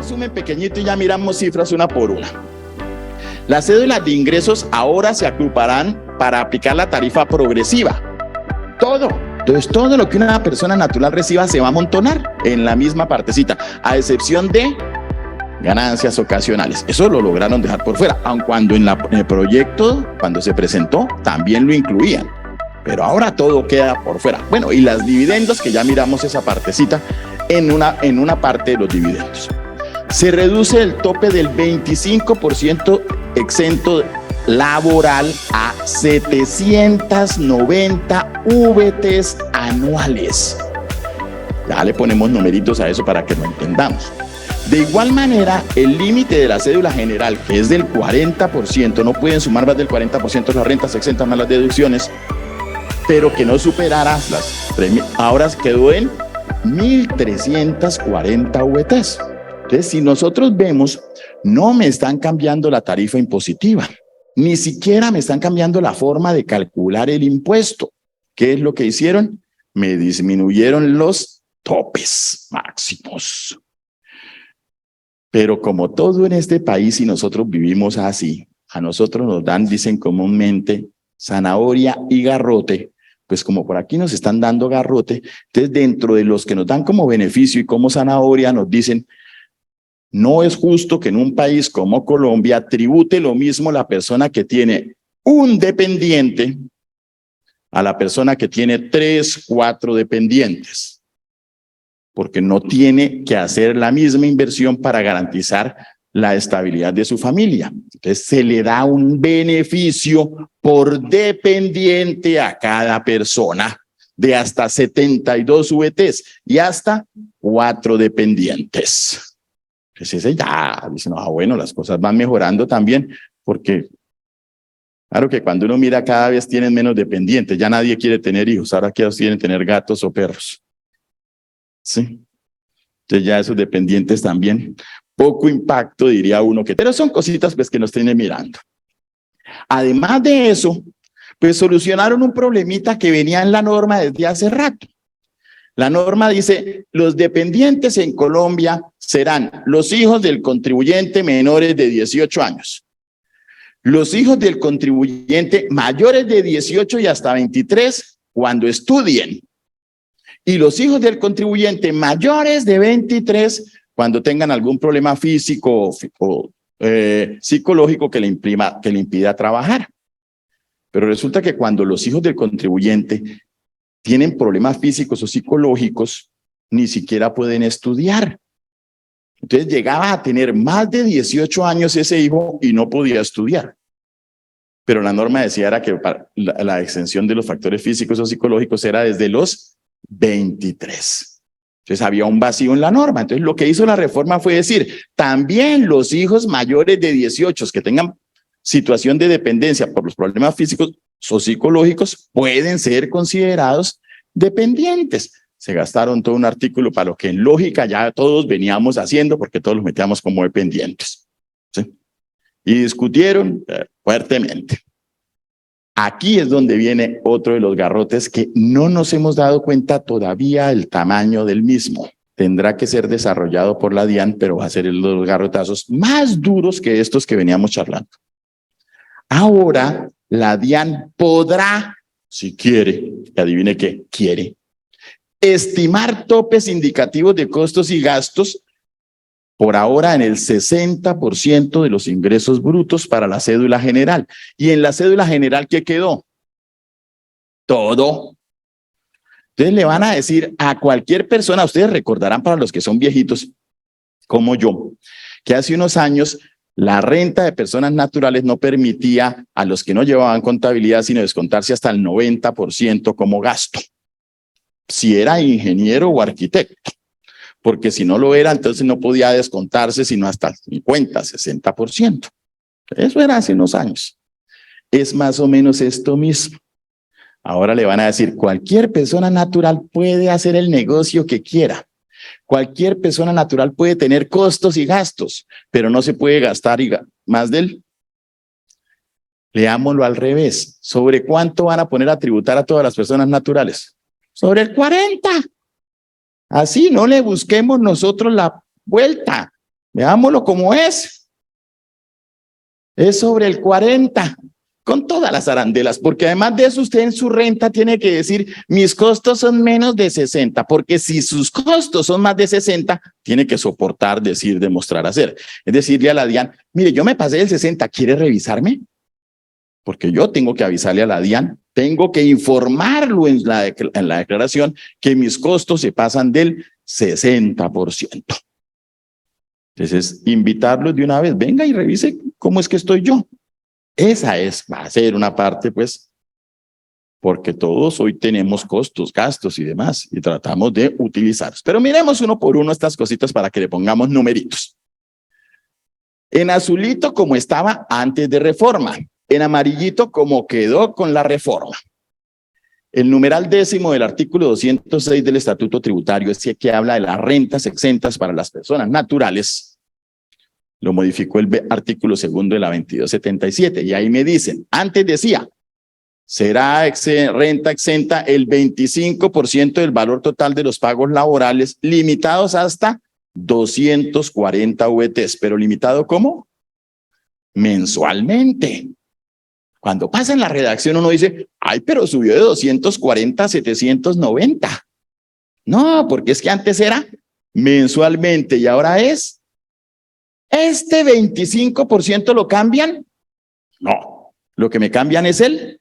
resumen pequeñito y ya miramos cifras una por una. Las cédulas de ingresos ahora se agruparán para aplicar la tarifa progresiva. Entonces todo lo que una persona natural reciba se va a amontonar en la misma partecita, a excepción de ganancias ocasionales. Eso lo lograron dejar por fuera, aun cuando en el proyecto, cuando se presentó, también lo incluían. Pero ahora todo queda por fuera. Bueno, y las dividendos, que ya miramos esa partecita en una parte de los dividendos. Se reduce el tope del 25% exento laboral a 790 VTs anuales. Ya le ponemos numeritos a eso para que lo entendamos. De igual manera, el límite de la cédula general, que es del 40%, no pueden sumar más del 40% las rentas exentas más las deducciones, pero que no superara ahora quedó en 1.340 VTs. Entonces, si nosotros vemos, no me están cambiando la tarifa impositiva, ni siquiera me están cambiando la forma de calcular el impuesto. ¿Qué es lo que hicieron? Me disminuyeron los topes máximos. Pero como todo en este país y nosotros vivimos así, a nosotros nos dan, dicen comúnmente, zanahoria y garrote. Pues como por aquí nos están dando garrote, entonces dentro de los que nos dan como beneficio y como zanahoria nos dicen, no es justo que en un país como Colombia tribute lo mismo la persona que tiene un dependiente a la persona que tiene 3, 4 dependientes, porque no tiene que hacer la misma inversión para garantizar la estabilidad de su familia. Entonces se le da un beneficio por dependiente a cada persona de hasta 72 VTs y hasta 4 dependientes. Entonces ese ya dice, no, bueno, las cosas van mejorando también, porque claro que cuando uno mira cada vez tienen menos dependientes, ya nadie quiere tener hijos, ahora quieren tener gatos o perros. Sí. Entonces ya esos dependientes también, poco impacto diría uno, pero son cositas pues que nos tienen mirando. Además de eso, pues solucionaron un problemita que venía en la norma desde hace rato. La norma dice, los dependientes en Colombia serán los hijos del contribuyente menores de 18 años, los hijos del contribuyente mayores de 18 y hasta 23 cuando estudien, y los hijos del contribuyente mayores de 23 cuando tengan algún problema físico o psicológico que le impida trabajar. Pero resulta que cuando los hijos del contribuyente tienen problemas físicos o psicológicos, ni siquiera pueden estudiar. Entonces llegaba a tener más de 18 años ese hijo y no podía estudiar. Pero la norma decía era que la extensión de los factores físicos o psicológicos era desde los 23. Entonces había un vacío en la norma. Entonces lo que hizo la reforma fue decir, también los hijos mayores de 18 que tengan situación de dependencia por los problemas físicos o psicológicos pueden ser considerados dependientes. Se gastaron todo un artículo para lo que en lógica ya todos veníamos haciendo porque todos los metíamos como dependientes. ¿Sí? Y discutieron fuertemente. Aquí es donde viene otro de los garrotes que no nos hemos dado cuenta todavía el tamaño del mismo. Tendrá que ser desarrollado por la DIAN, pero va a ser los garrotazos más duros que estos que veníamos charlando. Ahora la DIAN podrá, si quiere, adivine qué, quiere, estimar topes indicativos de costos y gastos por ahora en el 60% de los ingresos brutos para la cédula general. Y en la cédula general, ¿qué quedó? Todo. Entonces le van a decir a cualquier persona, ustedes recordarán para los que son viejitos, como yo, que hace unos años la renta de personas naturales no permitía a los que no llevaban contabilidad sino descontarse hasta el 90% como gasto, si era ingeniero o arquitecto, porque si no lo era, entonces no podía descontarse sino hasta el 50, 60%. Eso era hace unos años. Es más o menos esto mismo. Ahora le van a decir, cualquier persona natural puede hacer el negocio que quiera. Cualquier persona natural puede tener costos y gastos, pero no se puede gastar más del. Leámoslo al revés. ¿Sobre cuánto van a poner a tributar a todas las personas naturales? Sobre el 40%. Así no le busquemos nosotros la vuelta. Veámoslo como es. Es sobre el 40, con todas las arandelas, porque además de eso usted en su renta tiene que decir, mis costos son menos de 60, porque si sus costos son más de 60, tiene que soportar, decir, demostrar, hacer. Es decirle a la DIAN, mire, yo me pasé del 60, ¿quiere revisarme? Porque yo tengo que avisarle a la DIAN, tengo que informarlo en la declaración que mis costos se pasan del 60%. Entonces, invitarlos de una vez, venga y revise cómo es que estoy yo. Esa va a ser una parte, pues, porque todos hoy tenemos costos, gastos y demás, y tratamos de utilizarlos. Pero miremos uno por uno estas cositas para que le pongamos numeritos. En azulito, como estaba antes de reforma. En amarillito, como quedó con la reforma. El numeral 10º del artículo 206 del Estatuto Tributario, ese que habla de las rentas exentas para las personas naturales, lo modificó el artículo 2º de la 2277. Y ahí me dicen, antes decía, será renta exenta el 25% del valor total de los pagos laborales, limitados hasta 240 VTs. ¿Pero limitado cómo? Mensualmente. Cuando pasa en la redacción uno dice, ay, pero subió de 240 a 790. No, porque es que antes era mensualmente y ahora es, ¿este 25% lo cambian? No, lo que me cambian es el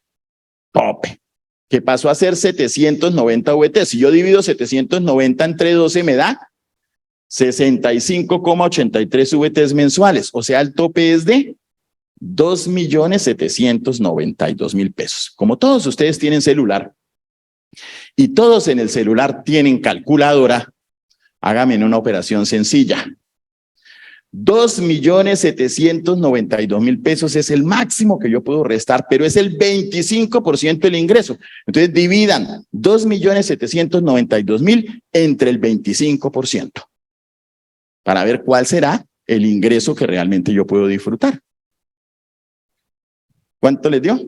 tope, que pasó a ser 790 VT. Si yo divido 790 entre 12 me da 65,83 VTs mensuales, o sea, el tope es de 2.792.000 pesos. Como todos ustedes tienen celular y todos en el celular tienen calculadora, hágame una operación sencilla. 2.792.000 pesos es el máximo que yo puedo restar, pero es el 25% del ingreso. Entonces dividan 2.792.000 entre el 25% para ver cuál será el ingreso que realmente yo puedo disfrutar. ¿Cuánto les dio?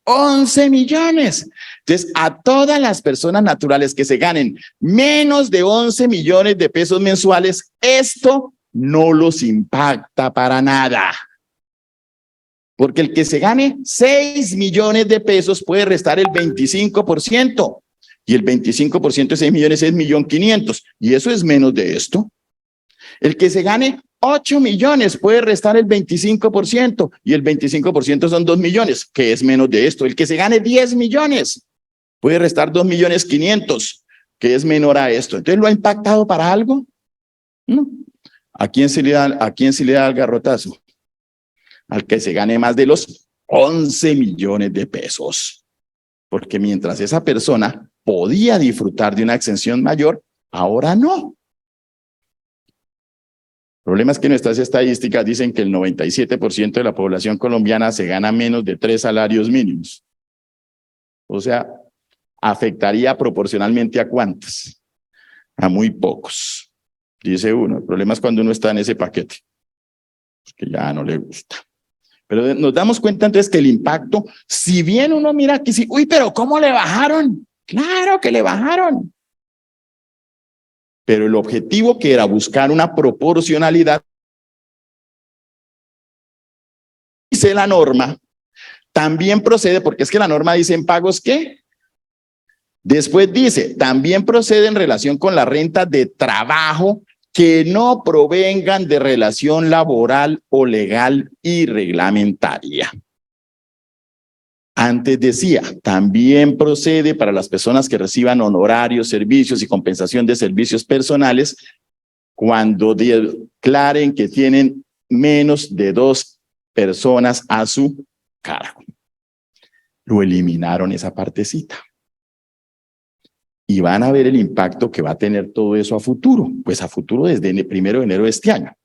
11 millones. Entonces, a todas las personas naturales que se ganen menos de 11 millones de pesos mensuales, esto no los impacta para nada. Porque el que se gane 6 millones de pesos puede restar el 25%. Y el 25% de 6 millones es 1.500.000. Y eso es menos de esto. El que se gane 8 millones puede restar el 25% y el 25% son 2 millones, que es menos de esto. El que se gane 10 millones puede restar 2.500.000, que es menor a esto. Entonces, ¿lo ha impactado para algo? No. ¿A quién se le da el garrotazo? Al que se gane más de los 11 millones de pesos. Porque mientras esa persona podía disfrutar de una exención mayor, ahora no. El problema es que nuestras estadísticas dicen que el 97% de la población colombiana se gana menos de 3 salarios mínimos. O sea, afectaría proporcionalmente ¿a cuántos? A muy pocos. Dice uno, el problema es cuando uno está en ese paquete, que ya no le gusta. Pero nos damos cuenta entonces que el impacto, si bien uno mira aquí, sí, uy, pero ¿cómo le bajaron? Claro que le bajaron. Pero el objetivo que era buscar una proporcionalidad, dice la norma, también procede, porque es que la norma dice en pagos ¿qué? Después dice, también procede en relación con la renta de trabajo que no provengan de relación laboral o legal y reglamentaria. Antes decía, también procede para las personas que reciban honorarios, servicios y compensación de servicios personales cuando declaren que tienen menos de 2 personas a su cargo. Lo eliminaron esa partecita. Y van a ver el impacto que va a tener todo eso a futuro. Pues a futuro desde el 1 de enero de este año.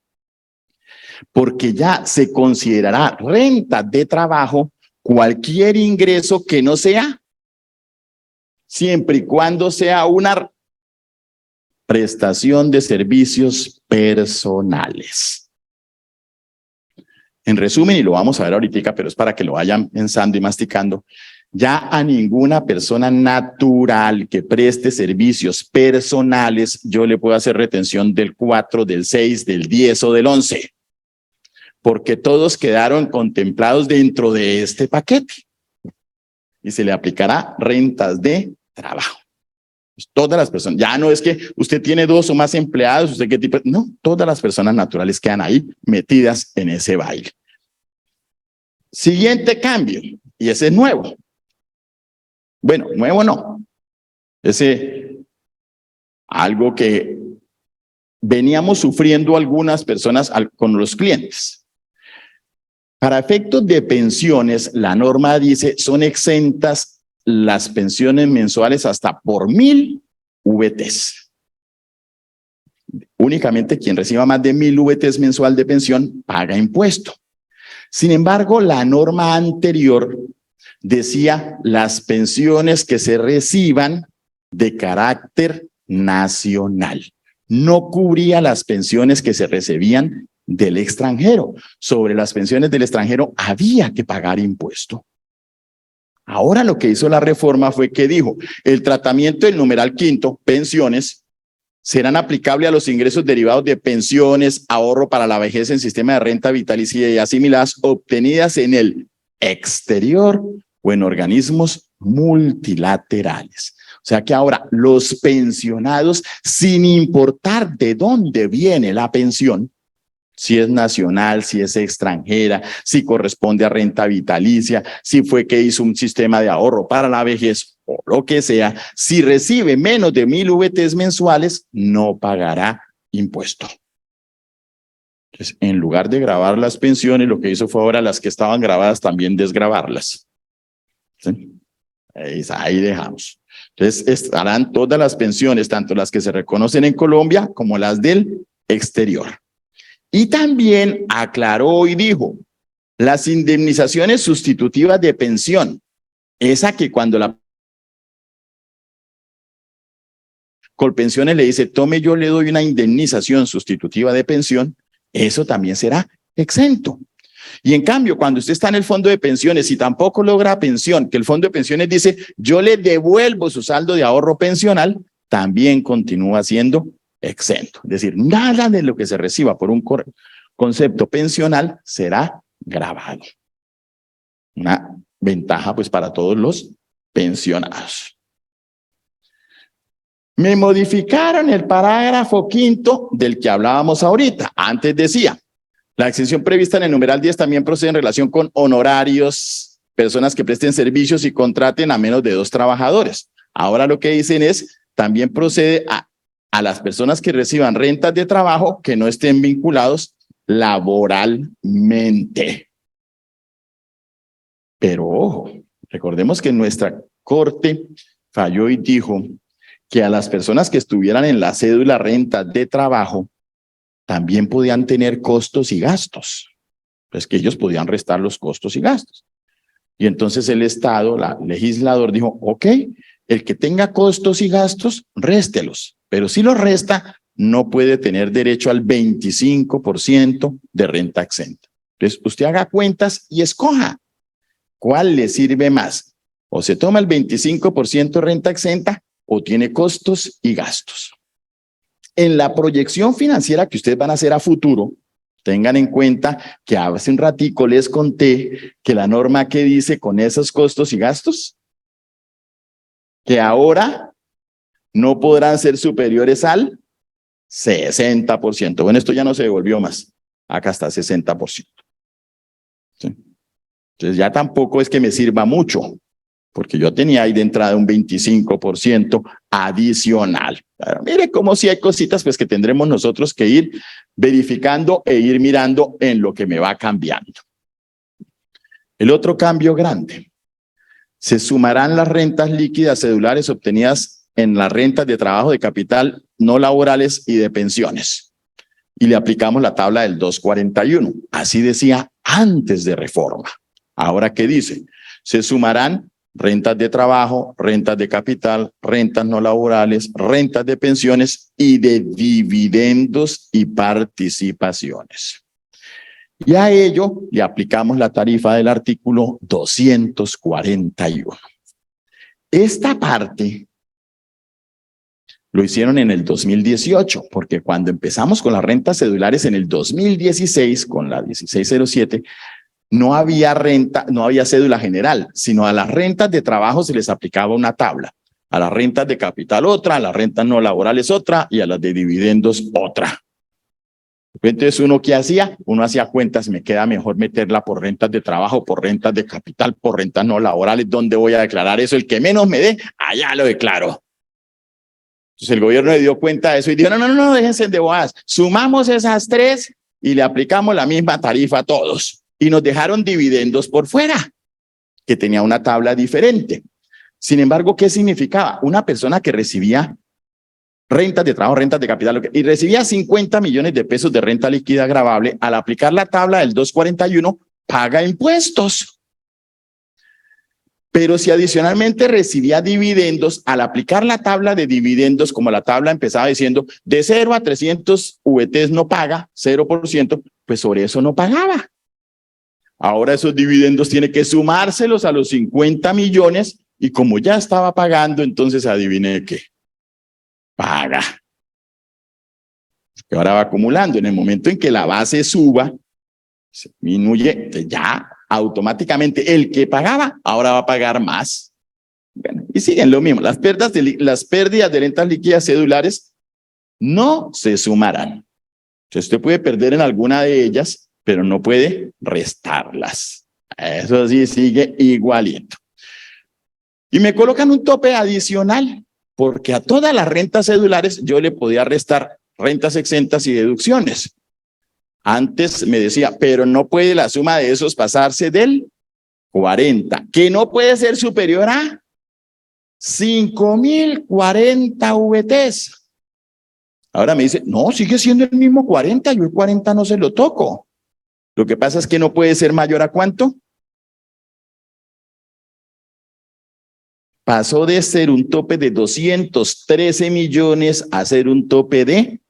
Porque ya se considerará renta de trabajo cualquier ingreso que no sea, siempre y cuando sea una prestación de servicios personales. En resumen, y lo vamos a ver ahorita, pero es para que lo vayan pensando y masticando, Ya a ninguna persona natural que preste servicios personales yo le puedo hacer retención del 4, del 6, del 10 o del 11, porque todos quedaron contemplados dentro de este paquete y se le aplicará rentas de trabajo. Pues todas las personas, ya no es que usted tiene 2 o más empleados, usted qué tipo, no, todas las personas naturales quedan ahí metidas en ese baile. Siguiente cambio, y ese es nuevo. Bueno, nuevo no. Ese, algo que veníamos sufriendo algunas personas con los clientes. Para efectos de pensiones, la norma dice son exentas las pensiones mensuales hasta por 1000 VTs. Únicamente quien reciba más de 1000 VTs mensual de pensión paga impuesto. Sin embargo, la norma anterior decía las pensiones que se reciban de carácter nacional. No cubría las pensiones que se recibían del extranjero. Sobre las pensiones del extranjero había que pagar impuesto. Ahora lo que hizo la reforma fue que dijo, el tratamiento del numeral quinto, pensiones, serán aplicables a los ingresos derivados de pensiones, ahorro para la vejez en sistema de renta vitalicia y asimiladas obtenidas en el exterior o en organismos multilaterales. O sea que ahora los pensionados, sin importar de dónde viene la pensión, si es nacional, si es extranjera, si corresponde a renta vitalicia, si fue que hizo un sistema de ahorro para la vejez o lo que sea, si recibe menos de 1000 VTs mensuales, no pagará impuesto. Entonces, en lugar de grabar las pensiones, lo que hizo fue ahora las que estaban grabadas también desgrabarlas. ¿Sí? Ahí dejamos. Entonces, estarán todas las pensiones, tanto las que se reconocen en Colombia como las del exterior. Y también aclaró y dijo, las indemnizaciones sustitutivas de pensión, esa que cuando la Colpensiones le dice, tome, yo le doy una indemnización sustitutiva de pensión, eso también será exento. Y en cambio, cuando usted está en el fondo de pensiones y tampoco logra pensión, que el fondo de pensiones dice, yo le devuelvo su saldo de ahorro pensional, también continúa siendo exento. Es decir, nada de lo que se reciba por un concepto pensional será gravado. Una ventaja pues para todos los pensionados. Me modificaron el parágrafo quinto del que hablábamos ahorita. Antes decía, la exención prevista en el numeral 10 también procede en relación con honorarios, personas que presten servicios y contraten a menos de 2 trabajadores. Ahora lo que dicen es, también procede a las personas que reciban rentas de trabajo que no estén vinculados laboralmente. Pero ojo, recordemos que nuestra corte falló y dijo que a las personas que estuvieran en la cédula rentas de trabajo también podían tener costos y gastos. Pues que ellos podían restar los costos y gastos. Y entonces el Estado, el legislador dijo, ok, el que tenga costos y gastos, réstelos. Pero si los resta, no puede tener derecho al 25% de renta exenta. Entonces usted haga cuentas y escoja cuál le sirve más. O se toma el 25% de renta exenta o tiene costos y gastos. En la proyección financiera que ustedes van a hacer a futuro, tengan en cuenta que hace un ratico les conté que la norma que dice con esos costos y gastos, que ahora no podrán ser superiores al 60%. Bueno, esto ya no se devolvió más. Acá está 60%. ¿Sí? Entonces ya tampoco es que me sirva mucho, porque yo tenía ahí de entrada un 25% adicional. Pero mire cómo si hay cositas pues que tendremos nosotros que ir verificando e ir mirando en lo que me va cambiando. El otro cambio grande. Se sumarán las rentas líquidas cedulares obtenidas en las rentas de trabajo de capital no laborales y de pensiones. Y le aplicamos la tabla del 241. Así decía antes de reforma. Ahora, ¿qué dice? Se sumarán rentas de trabajo, rentas de capital, rentas no laborales, rentas de pensiones y de dividendos y participaciones. Y a ello le aplicamos la tarifa del artículo 241. Esta parte lo hicieron en el 2018, porque cuando empezamos con las rentas cedulares en el 2016, con la 1607, no había renta, no había cédula general, sino a las rentas de trabajo se les aplicaba una tabla. A las rentas de capital otra, a las rentas no laborales otra y a las de dividendos otra. Entonces, ¿uno qué hacía? Uno hacía cuentas, me queda mejor meterla por rentas de trabajo, por rentas de capital, por rentas no laborales. ¿Dónde voy a declarar eso? El que menos me dé, allá lo declaro. Entonces el gobierno le dio cuenta de eso y dijo, no, déjense de bobadas. Sumamos esas tres y le aplicamos la misma tarifa a todos. Y nos dejaron dividendos por fuera, que tenía una tabla diferente. Sin embargo, ¿qué significaba? Una persona que recibía rentas de trabajo, rentas de capital, y recibía 50 millones de pesos de renta líquida gravable, al aplicar la tabla del 241, paga impuestos. Pero si adicionalmente recibía dividendos, al aplicar la tabla de dividendos, como la tabla empezaba diciendo, de 0 a 300 VTs no paga, 0%, pues sobre eso no pagaba. Ahora esos dividendos tiene que sumárselos a los 50 millones y como ya estaba pagando, entonces adivine qué. Paga. Que ahora va acumulando. En el momento en que la base suba, se disminuye, ya automáticamente el que pagaba ahora va a pagar más. Bueno, y siguen lo mismo. Las pérdidas de rentas líquidas cedulares no se sumarán. Entonces usted puede perder en alguna de ellas, pero no puede restarlas. Eso sí sigue igualito. Y me colocan un tope adicional, porque a todas las rentas cedulares yo le podía restar rentas exentas y deducciones. Antes me decía, pero no puede la suma de esos pasarse del 40, que no puede ser superior a 5.040 VTs. Ahora me dice, no, sigue siendo el mismo 40, yo el 40 no se lo toco. Lo que pasa es que no puede ser mayor a ¿cuánto? Pasó de ser un tope de 213 millones a ser un tope de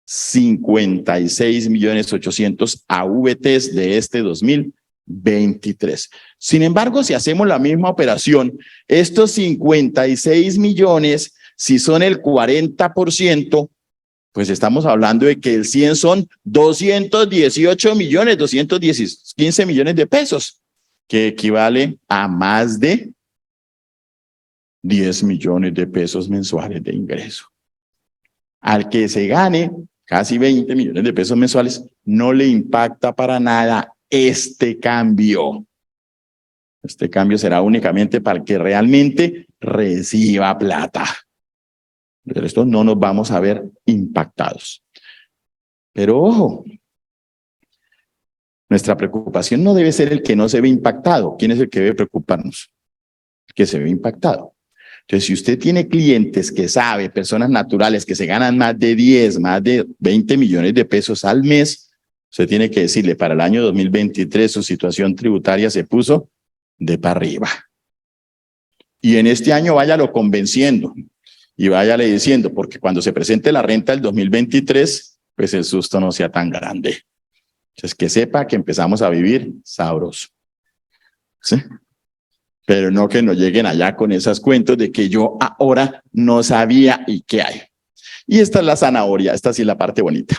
56.800.000 a VTs de este 2023. Sin embargo, si hacemos la misma operación, estos 56 millones, si son el 40%, pues estamos hablando de que el 100 son 218 millones, 215 millones de pesos, que equivale a más de 10 millones de pesos mensuales de ingreso. Al que se gane casi 20 millones de pesos mensuales, no le impacta para nada este cambio. Este cambio será únicamente para el que realmente reciba plata. De esto no nos vamos a ver impactados. Pero ojo, nuestra preocupación no debe ser el que no se ve impactado. ¿Quién es el que debe preocuparnos? El que se ve impactado. Entonces, si usted tiene clientes que sabe, personas naturales que se ganan más de 10, más de 20 millones de pesos al mes, usted tiene que decirle, para el año 2023 su situación tributaria se puso de para arriba. Y en este año váyalo convenciendo y váyale diciendo, porque cuando se presente la renta del 2023, pues el susto no sea tan grande. Entonces, que sepa que empezamos a vivir sabroso. ¿Sí? Pero no que nos lleguen allá con esos cuentos de que yo ahora no sabía y qué hay. Y esta es la zanahoria, esta sí es la parte bonita.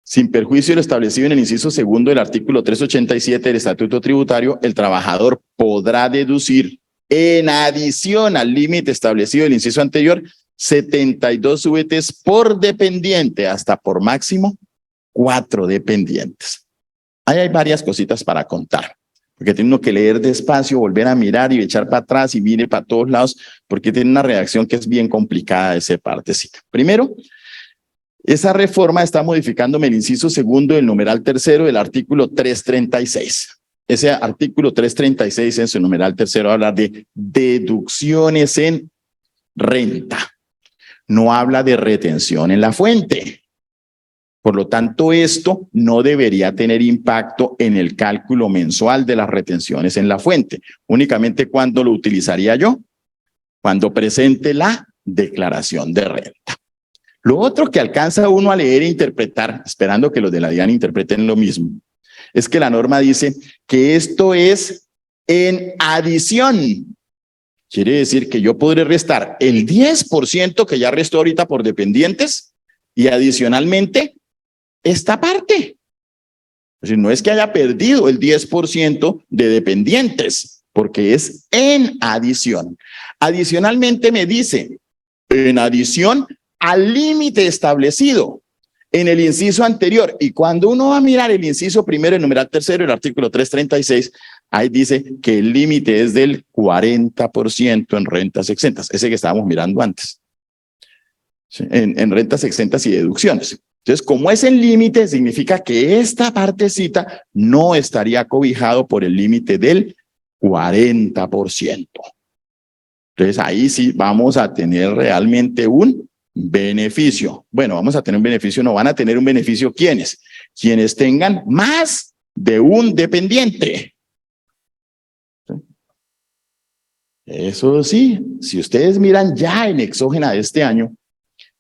Sin perjuicio de lo establecido en el inciso segundo del artículo 387 del Estatuto Tributario, el trabajador podrá deducir, en adición al límite establecido del inciso anterior, 72 VTs por dependiente, hasta por máximo 4 dependientes. Ahí hay varias cositas para contar. Porque tiene uno que leer despacio, volver a mirar y echar para atrás y mire para todos lados, porque tiene una redacción que es bien complicada de esa partecita. Primero, esa reforma está modificándome el inciso segundo del numeral tercero del artículo 336. Ese artículo 336 en su numeral tercero habla de deducciones en renta. No habla de retención en la fuente. Por lo tanto, esto no debería tener impacto en el cálculo mensual de las retenciones en la fuente. Únicamente cuando lo utilizaría yo, cuando presente la declaración de renta. Lo otro que alcanza uno a leer e interpretar, esperando que los de la DIAN interpreten lo mismo, es que la norma dice que esto es en adición. Quiere decir que yo podré restar el 10% que ya restó ahorita por dependientes y adicionalmente esta parte. Es decir, no es que haya perdido el 10% de dependientes, porque es en adición. Adicionalmente me dice, en adición al límite establecido en el inciso anterior. Y cuando uno va a mirar el inciso primero, el numeral tercero, el artículo 336, ahí dice que el límite es del 40% en rentas exentas, ese que estábamos mirando antes, ¿sí? En rentas exentas y deducciones. Entonces, como es el límite, significa que esta partecita no estaría cobijado por el límite del 40%. Entonces, ahí sí vamos a tener realmente un beneficio. Bueno, vamos a tener un beneficio, no van a tener un beneficio ¿quiénes? Quienes tengan más de un dependiente. Eso sí, si ustedes miran ya en exógena de este año,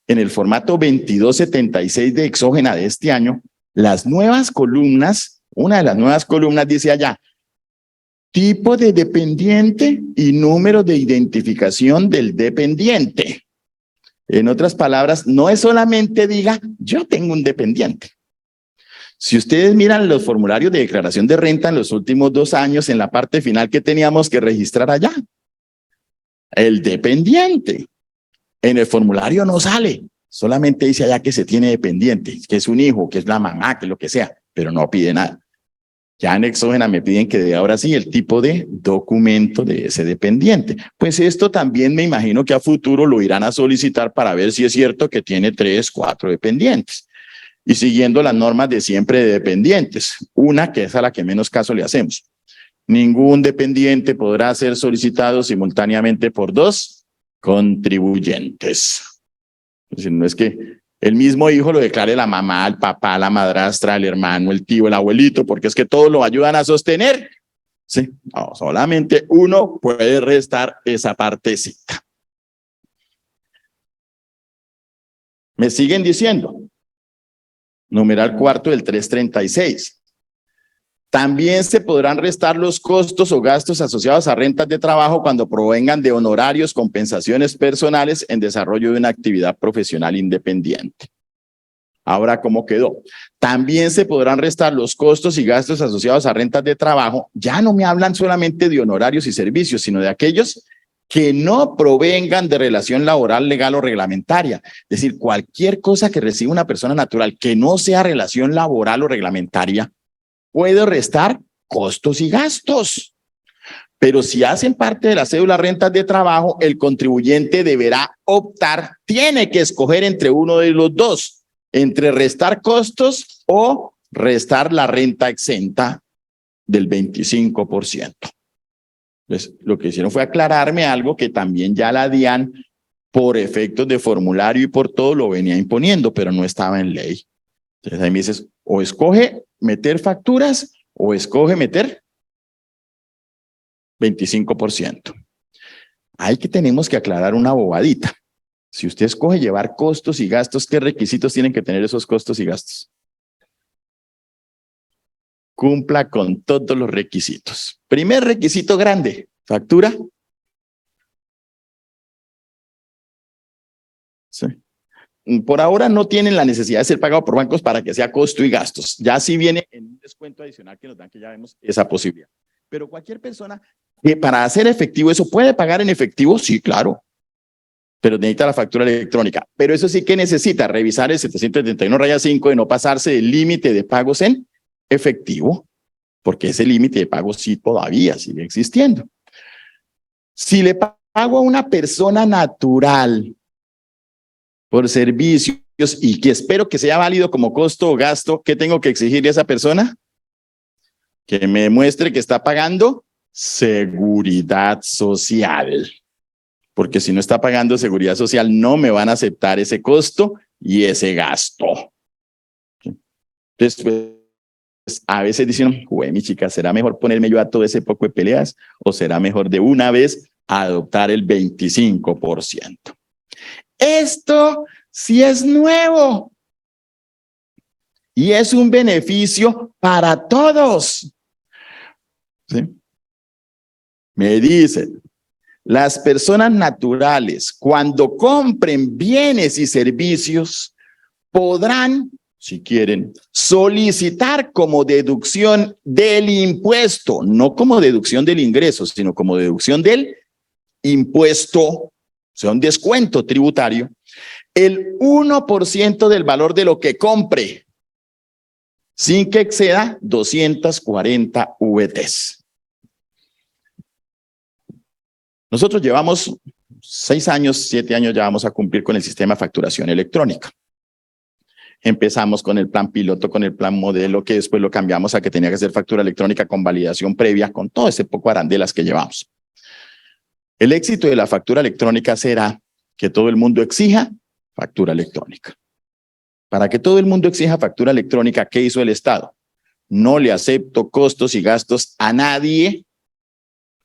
en el formato 2276 de exógena de este año, las nuevas columnas, una de las nuevas columnas dice allá, tipo de dependiente y número de identificación del dependiente. En otras palabras, no es solamente diga, yo tengo un dependiente. Si ustedes miran los formularios de declaración de renta en los últimos 2 años, en la parte final, ¿qué teníamos que registrar allá? El dependiente. En el formulario no sale, solamente dice allá que se tiene dependiente, que es un hijo, que es la mamá, que es lo que sea, pero no pide nada. Ya en exógena me piden que dé ahora sí el tipo de documento de ese dependiente. Pues esto también me imagino que a futuro lo irán a solicitar para ver si es cierto que tiene 3, 4 dependientes. Y siguiendo las normas de siempre de dependientes, una que es a la que menos caso le hacemos. Ningún dependiente podrá ser solicitado simultáneamente por 2 contribuyentes. Es decir, no es que el mismo hijo lo declare la mamá, el papá, la madrastra, el hermano, el tío, el abuelito, porque es que todos lo ayudan a sostener. Sí, no, solamente uno puede restar esa partecita. Me siguen diciendo, numeral cuarto del 336. También se podrán restar los costos o gastos asociados a rentas de trabajo cuando provengan de honorarios, compensaciones personales en desarrollo de una actividad profesional independiente. Ahora, ¿cómo quedó? También se podrán restar los costos y gastos asociados a rentas de trabajo. Ya no me hablan solamente de honorarios y servicios, sino de aquellos que no provengan de relación laboral, legal o reglamentaria. Es decir, cualquier cosa que reciba una persona natural que no sea relación laboral o reglamentaria, puede restar costos y gastos. Pero si hacen parte de la cédula rentas de trabajo, el contribuyente deberá optar, tiene que escoger entre uno de los dos, entre restar costos o restar la renta exenta del 25%. Entonces, lo que hicieron fue aclararme algo que también ya la DIAN, por efectos de formulario y por todo, lo venía imponiendo, pero no estaba en ley. Entonces ahí me dices, o escoge meter facturas o escoge meter 25%. Hay que tenemos que aclarar una bobadita. Si usted escoge llevar costos y gastos, ¿qué requisitos tienen que tener esos costos y gastos? Cumpla con todos los requisitos. Primer requisito grande, factura. Sí. Por ahora no tienen la necesidad de ser pagado por bancos para que sea costo y gastos. Ya sí viene en un descuento adicional que nos dan, que ya vemos esa posibilidad. Pero cualquier persona que para hacer efectivo eso puede pagar en efectivo, sí, claro. Pero necesita la factura electrónica. Pero eso sí que necesita revisar el 771-5 de no pasarse del límite de pagos en efectivo, porque ese límite de pagos sí todavía sigue existiendo. Si le pago a una persona natural por servicios y que espero que sea válido como costo o gasto, ¿qué tengo que exigirle a esa persona? Que me demuestre que está pagando seguridad social. Porque si no está pagando seguridad social, no me van a aceptar ese costo y ese gasto. Entonces, pues, a veces dicen, güey, mi chica, ¿será mejor ponerme yo a todo ese poco de peleas o será mejor de una vez adoptar el 25%? Esto Si es nuevo. Y es un beneficio para todos. ¿Sí? Me dicen, las personas naturales, cuando compren bienes y servicios, podrán, si quieren, solicitar como deducción del impuesto, no como deducción del ingreso, sino como deducción del impuesto, o sea, un descuento tributario, el 1% del valor de lo que compre, sin que exceda 240 VTs. Nosotros llevamos 6 años, 7 años ya vamos a cumplir con el sistema de facturación electrónica. Empezamos con el plan piloto, con el plan modelo, que después lo cambiamos a que tenía que ser factura electrónica con validación previa, con todo ese poco arandelas que llevamos. El éxito de la factura electrónica será que todo el mundo exija factura electrónica. Para que todo el mundo exija factura electrónica, ¿qué hizo el Estado? No le acepto costos y gastos a nadie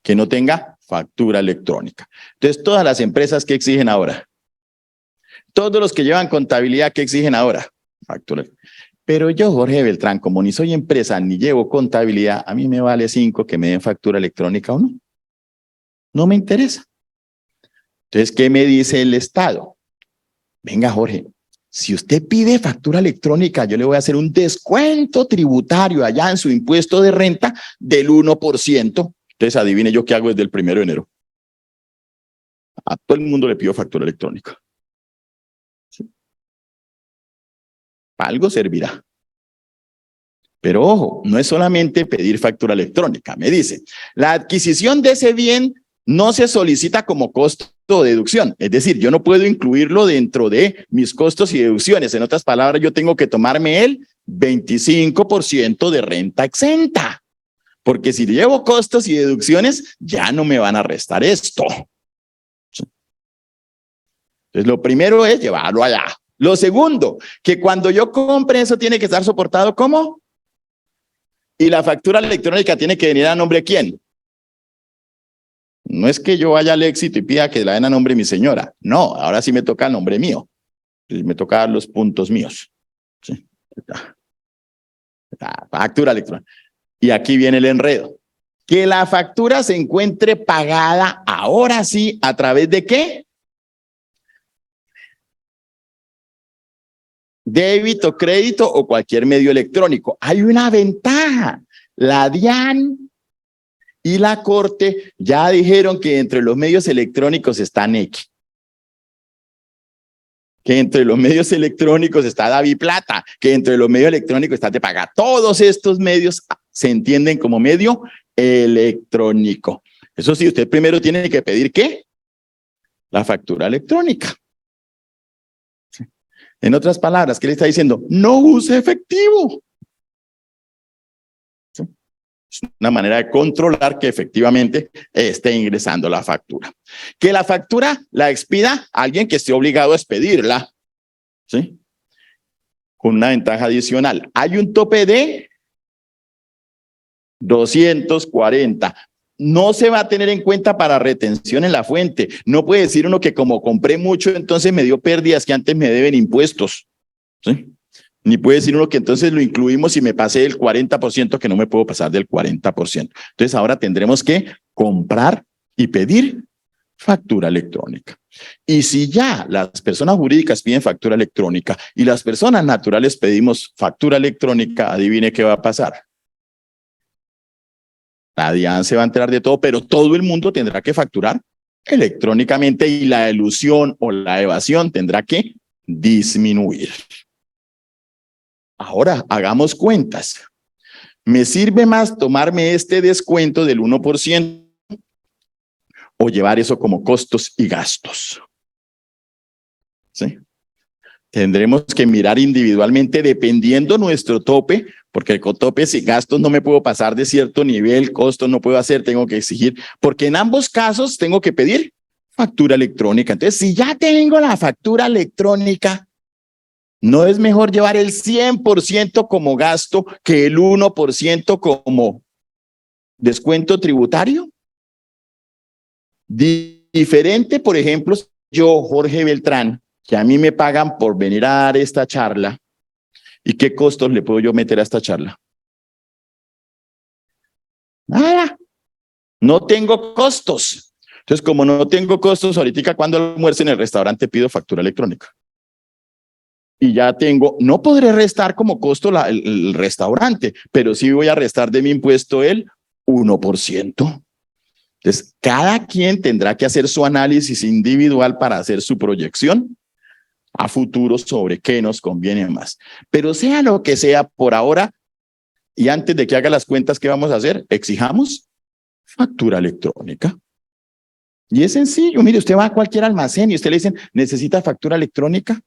que no tenga factura electrónica. Entonces, todas las empresas que exigen ahora, todos los que llevan contabilidad, ¿qué exigen ahora? Factura. Pero yo, Jorge Beltrán, como ni soy empresa ni llevo contabilidad, a mí me vale 5 que me den factura electrónica o no. No me interesa. Entonces, ¿qué me dice el Estado? Venga, Jorge, si usted pide factura electrónica, yo le voy a hacer un descuento tributario allá en su impuesto de renta del 1%. Entonces, adivine yo qué hago desde el 1 de enero. A todo el mundo le pido factura electrónica. ¿Sí? Algo servirá. Pero ojo, no es solamente pedir factura electrónica. Me dice, la adquisición de ese bien no se solicita como costo o deducción. Es decir, yo no puedo incluirlo dentro de mis costos y deducciones. En otras palabras, yo tengo que tomarme el 25% de renta exenta. Porque si llevo costos y deducciones, ya no me van a restar esto. Entonces, lo primero es llevarlo allá. Lo segundo, que cuando yo compre eso tiene que estar soportado ¿cómo? Y la factura electrónica tiene que venir a nombre de ¿quién? No es que yo vaya al Éxito y pida que la den a nombre de mi señora. No, ahora sí me toca el nombre mío. Me toca dar los puntos míos. ¿Sí? La factura electrónica. Y aquí viene el enredo. Que la factura se encuentre pagada ahora sí a través de ¿qué? Débito, crédito o cualquier medio electrónico. Hay una ventaja. La DIAN y la Corte ya dijeron que entre los medios electrónicos está Nequi. Que entre los medios electrónicos está DaviPlata, que entre los medios electrónicos está Tepaga. Todos estos medios se entienden como medio electrónico. Eso sí, usted primero tiene que pedir ¿qué? La factura electrónica. ¿Sí? En otras palabras, ¿qué le está diciendo? No use efectivo. ¿Sí? Es una manera de controlar que efectivamente esté ingresando la factura. Que la factura la expida alguien que esté obligado a expedirla. ¿Sí? Con una ventaja adicional. Hay un tope de 240. No se va a tener en cuenta para retención en la fuente. No puede decir uno que como compré mucho, entonces me dio pérdidas que antes me deben impuestos. ¿Sí? Ni puede decir uno que entonces lo incluimos y me pasé del 40%, que no me puedo pasar del 40%. Entonces ahora tendremos que comprar y pedir factura electrónica. Y si ya las personas jurídicas piden factura electrónica y las personas naturales pedimos factura electrónica, adivine qué va a pasar. La DIAN se va a enterar de todo, pero todo el mundo tendrá que facturar electrónicamente y la elusión o la evasión tendrá que disminuir. Ahora, hagamos cuentas. ¿Me sirve más tomarme este descuento del 1% o llevar eso como costos y gastos? ¿Sí? Tendremos que mirar individualmente dependiendo nuestro tope, porque con topes y gastos no me puedo pasar de cierto nivel, costos no puedo hacer, tengo que exigir, porque en ambos casos tengo que pedir factura electrónica. Entonces, si ya tengo la factura electrónica, ¿no es mejor llevar el 100% como gasto que el 1% como descuento tributario? Diferente, por ejemplo, yo, Jorge Beltrán, que a mí me pagan por venir a dar esta charla, ¿y qué costos le puedo yo meter a esta charla? Nada, no tengo costos. Entonces, como no tengo costos, ahorita cuando almuerce en el restaurante pido factura electrónica. Y ya tengo, no podré restar como costo el restaurante, pero sí voy a restar de mi impuesto el 1%. Entonces, cada quien tendrá que hacer su análisis individual para hacer su proyección a futuro sobre qué nos conviene más. Pero sea lo que sea, por ahora, y antes de que haga las cuentas, ¿qué vamos a hacer? Exijamos factura electrónica. Y es sencillo, mire, usted va a cualquier almacén y usted le dicen, ¿necesita factura electrónica?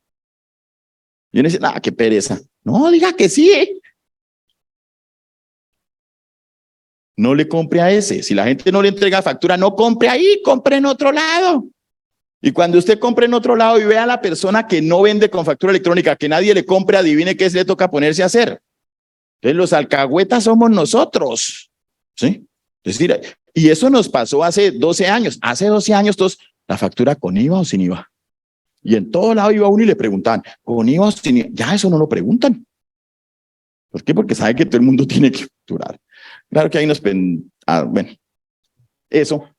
Y uno dice, ah, qué pereza. No, diga que sí. No le compre a ese. Si la gente no le entrega factura, no compre ahí, compre en otro lado. Y cuando usted compre en otro lado y vea a la persona que no vende con factura electrónica, que nadie le compre, adivine qué le toca ponerse a hacer. Entonces los alcahuetas somos nosotros. ¿Sí? Es decir, y eso nos pasó hace 12 años. Hace 12 años, todos, la factura con IVA o sin IVA. Y en todo lado iba uno y le preguntaban, ¿con IVA o sin IVA? Ya eso no lo preguntan. ¿Por qué? Porque sabe que todo el mundo tiene que facturar. Claro que ahí nos... bueno, eso.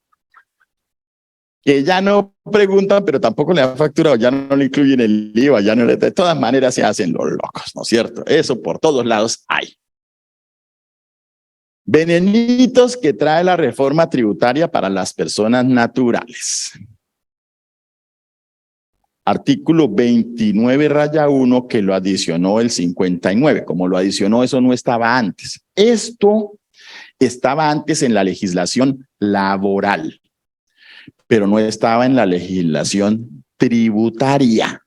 Que ya no preguntan, pero tampoco le dan factura, o ya no le incluyen el IVA, ya no le... De todas maneras se hacen los locos, ¿no es cierto? Eso por todos lados hay. Venenitos que trae la reforma tributaria para las personas naturales. Artículo 29-1 que lo adicionó el 59. Como lo adicionó, eso no estaba antes. Esto estaba antes en la legislación laboral, pero no estaba en la legislación tributaria.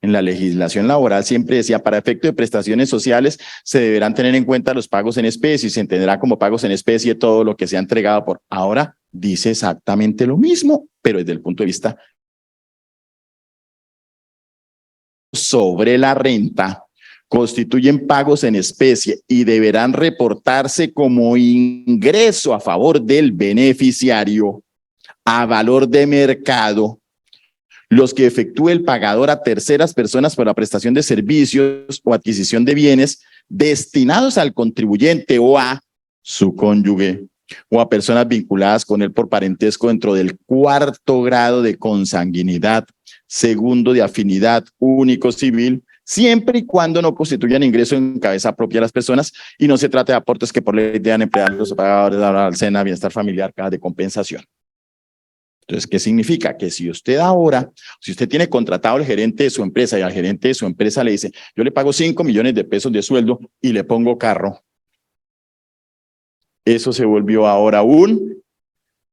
En la legislación laboral siempre decía, para efecto de prestaciones sociales se deberán tener en cuenta los pagos en especie y se entenderá como pagos en especie todo lo que se ha entregado por... Ahora dice exactamente lo mismo, pero desde el punto de vista sobre la renta, constituyen pagos en especie y deberán reportarse como ingreso a favor del beneficiario a valor de mercado los que efectúe el pagador a terceras personas por la prestación de servicios o adquisición de bienes destinados al contribuyente o a su cónyuge o a personas vinculadas con él por parentesco dentro del 4º grado de consanguinidad, 2º de afinidad, único civil, siempre y cuando no constituyan ingreso en cabeza propia de las personas y no se trate de aportes que por ley deban emplear los pagadores de la SENA, bienestar familiar, caja de compensación. Entonces, ¿qué significa? Que si usted ahora, si usted tiene contratado al gerente de su empresa y al gerente de su empresa le dice, yo le pago 5 millones de pesos de sueldo y le pongo carro, eso se volvió ahora un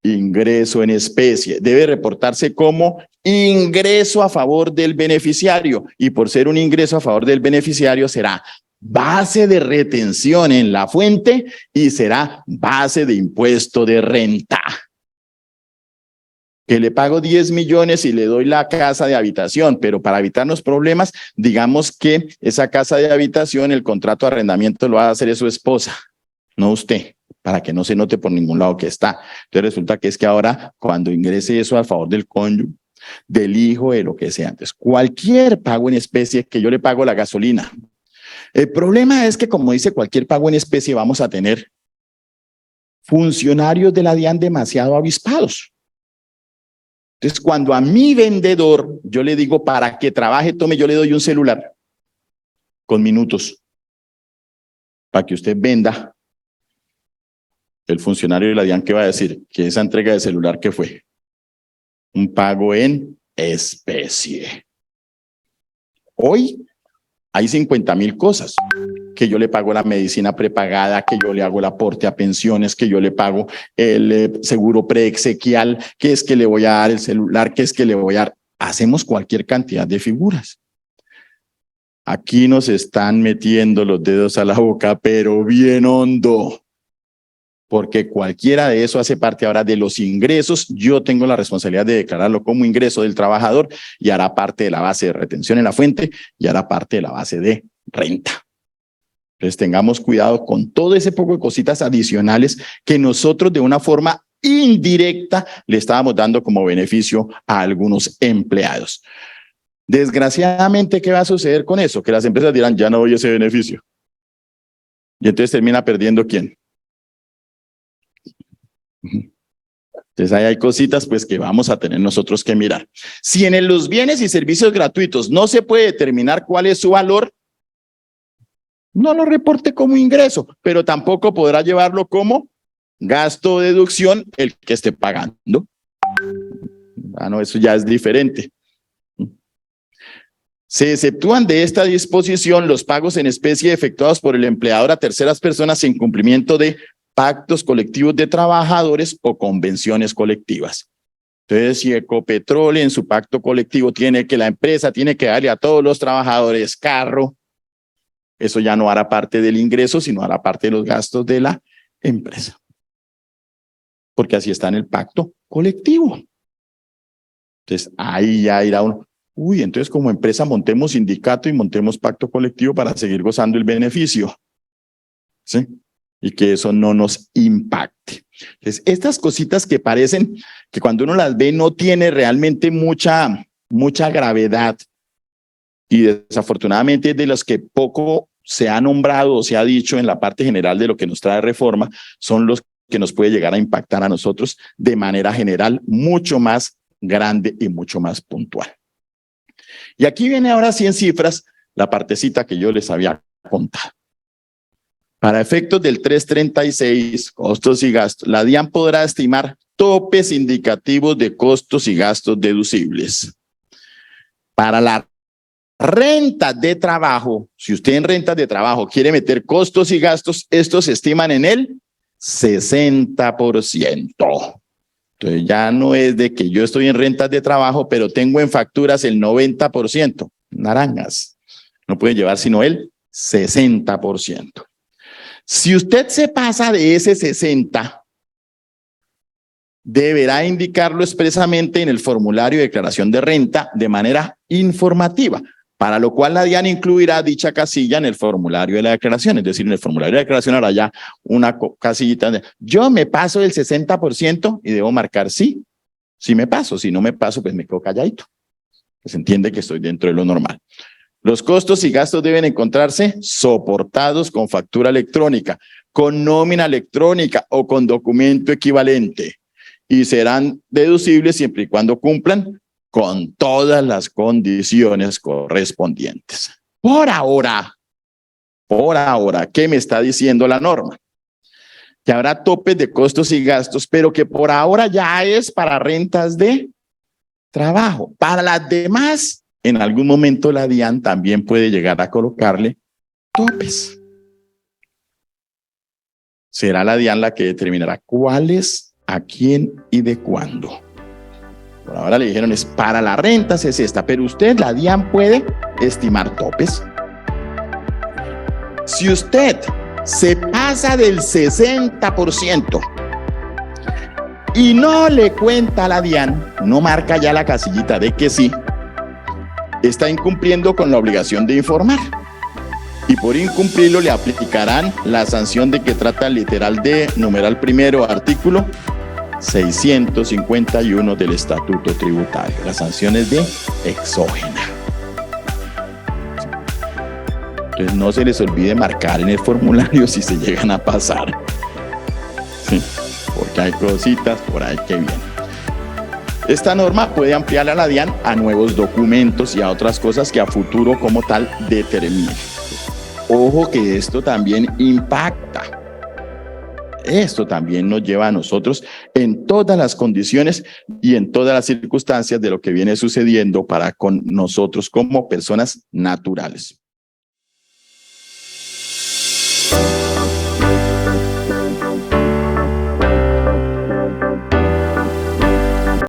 ingreso en especie. Debe reportarse como ingreso a favor del beneficiario y por ser un ingreso a favor del beneficiario será base de retención en la fuente y será base de impuesto de renta. Que le pago 10 millones y le doy la casa de habitación, pero para evitarnos problemas, digamos que esa casa de habitación, el contrato de arrendamiento lo va a hacer su esposa, no usted, para que no se note por ningún lado que está. Entonces resulta que es que ahora cuando ingrese eso a favor del cónyuge, del hijo, de lo que sea, entonces cualquier pago en especie que yo le pago la gasolina. El problema es que como dice cualquier pago en especie vamos a tener funcionarios de la DIAN demasiado avispados. Entonces, cuando a mi vendedor, yo le digo para que trabaje, tome, yo le doy un celular con minutos para que usted venda. El funcionario de la DIAN, ¿qué va a decir? Que esa entrega de celular, ¿qué fue? Un pago en especie. Hoy hay 50.000 cosas. Que yo le pago la medicina prepagada, que yo le hago el aporte a pensiones, que yo le pago el seguro preexequial, que es que le voy a dar el celular, que es que le voy a dar. Hacemos cualquier cantidad de figuras. Aquí nos están metiendo los dedos a la boca, pero bien hondo. Porque cualquiera de eso hace parte ahora de los ingresos. Yo tengo la responsabilidad de declararlo como ingreso del trabajador y hará parte de la base de retención en la fuente y hará parte de la base de renta. Entonces tengamos cuidado con todo ese poco de cositas adicionales que nosotros de una forma indirecta le estábamos dando como beneficio a algunos empleados. Desgraciadamente, ¿qué va a suceder con eso? Que las empresas dirán, ya no doy ese beneficio. Y entonces termina perdiendo ¿quién? Entonces ahí hay cositas pues que vamos a tener nosotros que mirar. Si en los bienes y servicios gratuitos no se puede determinar cuál es su valor, no lo reporte como ingreso, pero tampoco podrá llevarlo como gasto o deducción el que esté pagando. Ah, no, eso ya es diferente. Se exceptúan de esta disposición los pagos en especie efectuados por el empleador a terceras personas en cumplimiento de pactos colectivos de trabajadores o convenciones colectivas. Entonces, si Ecopetrol en su pacto colectivo la empresa tiene que darle a todos los trabajadores carro, eso ya no hará parte del ingreso, sino hará parte de los gastos de la empresa. Porque así está en el pacto colectivo. Entonces, ahí ya irá uno. Uy, entonces como empresa montemos sindicato y montemos pacto colectivo para seguir gozando el beneficio. ¿Sí? Y que eso no nos impacte. Entonces, estas cositas que parecen que cuando uno las ve no tiene realmente mucha gravedad y desafortunadamente de los que poco se ha nombrado o se ha dicho en la parte general de lo que nos trae reforma, son los que nos puede llegar a impactar a nosotros de manera general mucho más grande y mucho más puntual. Y aquí viene ahora sí en cifras la partecita que yo les había contado. Para efectos del 336, costos y gastos, la DIAN podrá estimar topes indicativos de costos y gastos deducibles. Para la renta de trabajo, si usted en rentas de trabajo quiere meter costos y gastos, estos se estiman en el 60%. Entonces ya no es de que yo estoy en rentas de trabajo, pero tengo en facturas el 90%. Naranjas. No puede llevar sino el 60%. Si usted se pasa de ese 60%, deberá indicarlo expresamente en el formulario de declaración de renta de manera informativa, para lo cual la DIAN incluirá dicha casilla en el formulario de la declaración. Es decir, en el formulario de la declaración habrá ya una casillita de yo me paso del 60% y debo marcar sí, sí me paso, si no me paso pues me quedo calladito. Pues entiende que estoy dentro de lo normal. Los costos y gastos deben encontrarse soportados con factura electrónica, con nómina electrónica o con documento equivalente y serán deducibles siempre y cuando cumplan con todas las condiciones correspondientes. Por ahora, ¿qué me está diciendo la norma? Que habrá topes de costos y gastos, pero que por ahora ya es para rentas de trabajo. Para las demás, en algún momento la DIAN también puede llegar a colocarle topes. Será la DIAN la que determinará cuáles, a quién y de cuándo. Por ahora le dijeron es para las rentas es esta, pero usted, la DIAN, puede estimar topes. Si usted se pasa del 60% y no le cuenta a la DIAN, no marca ya la casillita de que sí, está incumpliendo con la obligación de informar. Y por incumplirlo le aplicarán la sanción de que trata literal de numeral primero, artículo 651 del Estatuto Tributario. La sanción es de exógena. Entonces no se les olvide marcar en el formulario si se llegan a pasar. Sí, porque hay cositas por ahí que vienen. Esta norma puede ampliar a la DIAN a nuevos documentos y a otras cosas que a futuro como tal determine. Ojo que esto también impacta. Esto también nos lleva a nosotros en todas las condiciones y en todas las circunstancias de lo que viene sucediendo para con nosotros como personas naturales.